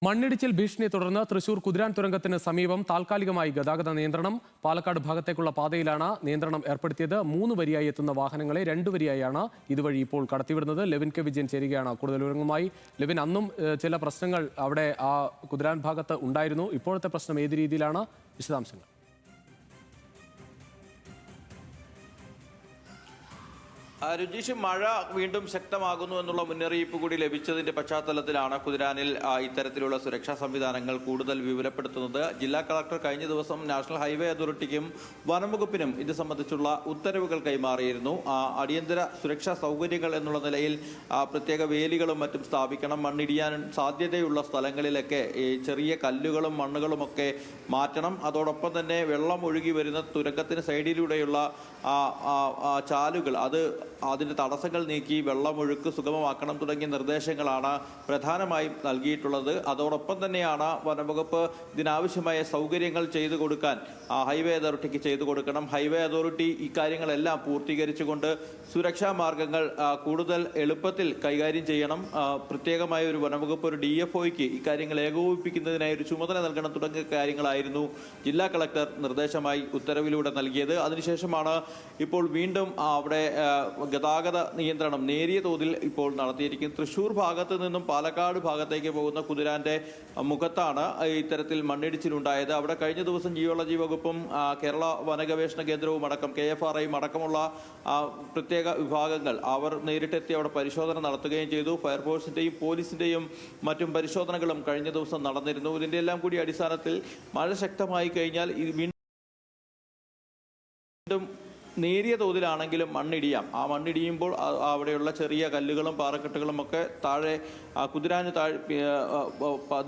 മണ്ണിടിച്ചിൽ ഭീഷണിയെ തുടർന്ന് തൃശൂർ കുതിരാൻ തുരങ്കത്തിന് സമീപം താൽക്കാലികമായി ഗതാഗത നിയന്ത്രണം. പാലക്കാട് ഭാഗത്തേക്കുള്ള പാതയിലാണ് നിയന്ത്രണം ഏർപ്പെടുത്തിയത്. 3 വരിയായി എത്തുന്ന വാഹനങ്ങളെ 2 വരിയായാണ് ഇതുവഴി ഇപ്പോൾ കടത്തിവിടുന്നത്. ലെവിൻ കെ വിജയൻ ചേരുകയാണ് കൂടുതൽ വിവരങ്ങളുമായി. ലെവിൻ, അന്നും ചില പ്രശ്നങ്ങൾ അവിടെ ആ കുതിരാൻ ഭാഗത്ത് ഉണ്ടായിരുന്നു. ഇപ്പോഴത്തെ പ്രശ്നം ഏത് രീതിയിലാണ്? വിശദാംശങ്ങൾ. രുചീഷ്, മഴ വീണ്ടും ശക്തമാകുന്നു എന്നുള്ള മുന്നറിയിപ്പ് കൂടി ലഭിച്ചതിന്റെ പശ്ചാത്തലത്തിലാണ് കുതിരാനിൽ ഇത്തരത്തിലുള്ള സുരക്ഷാ സംവിധാനങ്ങൾ കൂടുതൽ വിപുലപ്പെടുത്തുന്നത്. ജില്ലാ കളക്ടർ കഴിഞ്ഞ ദിവസം നാഷണൽ ഹൈവേ അതോറിറ്റിക്കും വനംവകുപ്പിനും ഇത് സംബന്ധിച്ചുള്ള ഉത്തരവുകൾ കൈമാറിയിരുന്നു. അടിയന്തര സുരക്ഷാ സൗകര്യങ്ങൾ എന്നുള്ള നിലയിൽ പ്രത്യേക വേലികളും മറ്റും സ്ഥാപിക്കണം. മണ്ണിടിയാൻ സാധ്യതയുള്ള സ്ഥലങ്ങളിലൊക്കെ ചെറിയ കല്ലുകളും മണ്ണുകളുമൊക്കെ മാറ്റണം. അതോടൊപ്പം തന്നെ വെള്ളം ഒഴുകി വരുന്ന തുരങ്കത്തിന് സൈഡിലൂടെയുള്ള ചാലുകൾ അതിന്റെ തടസ്സങ്ങൾ നീക്കി വെള്ളമൊഴുക്ക് സുഗമമാക്കണം തുടങ്ങിയ നിർദ്ദേശങ്ങളാണ് പ്രധാനമായും നൽകിയിട്ടുള്ളത്. അതോടൊപ്പം തന്നെയാണ് വനംവകുപ്പ് ഇതിനാവശ്യമായ സൗകര്യങ്ങൾ ചെയ്തു കൊടുക്കാൻ ഹൈവേ അതോറിറ്റിക്ക് ചെയ്തു കൊടുക്കണം. ഹൈവേ അതോറിറ്റി ഇക്കാര്യങ്ങളെല്ലാം പൂർത്തീകരിച്ചുകൊണ്ട് സുരക്ഷാ മാർഗങ്ങൾ കൂടുതൽ എളുപ്പത്തിൽ കൈകാര്യം ചെയ്യണം. പ്രത്യേകമായ ഒരു വനംവകുപ്പ് ഒരു DFOയ്ക്ക് ഇക്കാര്യങ്ങൾ ഏകോപിപ്പിക്കുന്നതിനായി ഒരു ചുമതല നൽകണം തുടങ്ങിയ കാര്യങ്ങളായിരുന്നു ജില്ലാ കളക്ടർ നിർദ്ദേശമായി ഉത്തരവിലൂടെ നൽകിയത്. അതിനുശേഷമാണ് ഇപ്പോൾ വീണ്ടും അവിടെ ഗതാഗത നിയന്ത്രണം നേരിയ തോതിൽ ഇപ്പോൾ നടത്തിയിരിക്കുന്നത്. തൃശൂർ ഭാഗത്ത് നിന്നും പാലക്കാട് ഭാഗത്തേക്ക് പോകുന്ന കുതിരാന്റെ മുഖത്താണ് ഇത്തരത്തിൽ മണ്ണിടിച്ചിലുണ്ടായത്. അവിടെ കഴിഞ്ഞ ദിവസം ജിയോളജി വകുപ്പും കേരള വനഗവേഷണ കേന്ദ്രവും അടക്കം KFRIയും അടക്കമുള്ള പ്രത്യേക വിഭാഗങ്ങൾ അവർ നേരിട്ടെത്തി അവിടെ പരിശോധന നടത്തുകയും ചെയ്തു. ഫയർഫോഴ്സിന്റെയും പോലീസിന്റെയും മറ്റും പരിശോധനകളും കഴിഞ്ഞ ദിവസം നടന്നിരുന്നു. ഇതിന്റെ എല്ലാം കൂടി അടിസ്ഥാനത്തിൽ മഴ ശക്തമായി കഴിഞ്ഞാൽ വീണ്ടും നേരിയ തോതിലാണെങ്കിലും മണ്ണിടിയാം. ആ മണ്ണിടിയുമ്പോൾ അവിടെയുള്ള ചെറിയ കല്ലുകളും പാറക്കെട്ടുകളും ഒക്കെ താഴെ കുതിരാന്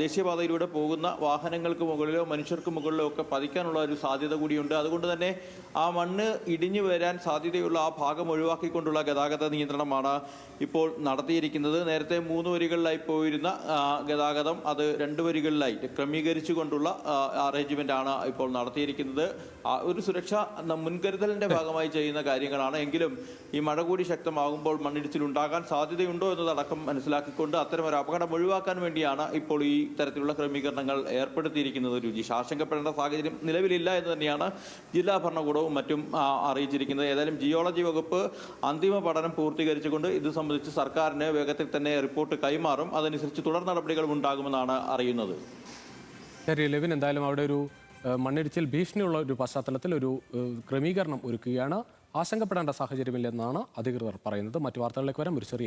ദേശീയപാതയിലൂടെ പോകുന്ന വാഹനങ്ങൾക്ക് മുകളിലോ മനുഷ്യർക്ക് മുകളിലോ ഒക്കെ പതിക്കാനുള്ള ഒരു സാധ്യത കൂടിയുണ്ട്. അതുകൊണ്ട് തന്നെ ആ മണ്ണ് ഇടിഞ്ഞു വരാൻ സാധ്യതയുള്ള ആ ഭാഗം ഒഴിവാക്കിക്കൊണ്ടുള്ള ഗതാഗത നിയന്ത്രണമാണ് ഇപ്പോൾ നടത്തിയിരിക്കുന്നത്. നേരത്തെ 3 വരികളിലായി പോയിരുന്ന ഗതാഗതം അത് 2 വരികളിലായി ക്രമീകരിച്ചുകൊണ്ടുള്ള അറേഞ്ച്മെന്റ് ആണ് ഇപ്പോൾ നടത്തിയിരിക്കുന്നത്. ഒരു സുരക്ഷാ മുൻകരുതലിന്റെ ഭാഗമായി ചെയ്യുന്ന കാര്യങ്ങളാണ്. എങ്കിലും ഈ മഴ കൂടി ശക്തമാകുമ്പോൾ മണ്ണിടിച്ചിൽ ഉണ്ടാകാൻ സാധ്യതയുണ്ടോ എന്നതടക്കം മനസ്സിലാക്കിക്കൊണ്ട് അത്തരമൊരു അപകടം ഒഴിവാക്കാൻ വേണ്ടിയാണ് ഇപ്പോൾ ഈ തരത്തിലുള്ള ക്രമീകരണങ്ങൾ ഏർപ്പെടുത്തിയിരിക്കുന്നത്. രുചീഷ്, ആശങ്കപ്പെടേണ്ട സാഹചര്യം നിലവിലില്ല എന്ന് തന്നെയാണ് ജില്ലാ ഭരണകൂടവും മറ്റും അറിയിച്ചിരിക്കുന്നത്. ഏതായാലും ജിയോളജി വകുപ്പ് അന്തിമ പഠനം പൂർത്തീകരിച്ചുകൊണ്ട് ഇത് സംബന്ധിച്ച് സർക്കാരിന് വേഗത്തിൽ തന്നെ റിപ്പോർട്ട് കൈമാറും. അതനുസരിച്ച് തുടർ നടപടികളും ഉണ്ടാകുമെന്നാണ് അറിയുന്നത്. ശരി ലെവിൻ, എന്തായാലും അവിടെ ഒരു മണ്ണിടിച്ചിൽ ഭീഷണിയുള്ള ഒരു പശ്ചാത്തലത്തിൽ ഒരു ക്രമീകരണം ഒരുക്കുകയാണ്. ആശങ്കപ്പെടേണ്ട സാഹചര്യമില്ലെന്നാണ് അധികൃതർ പറയുന്നത്. മറ്റു വാർത്തകളിലേക്ക് വരാം ഒരു ചെറിയ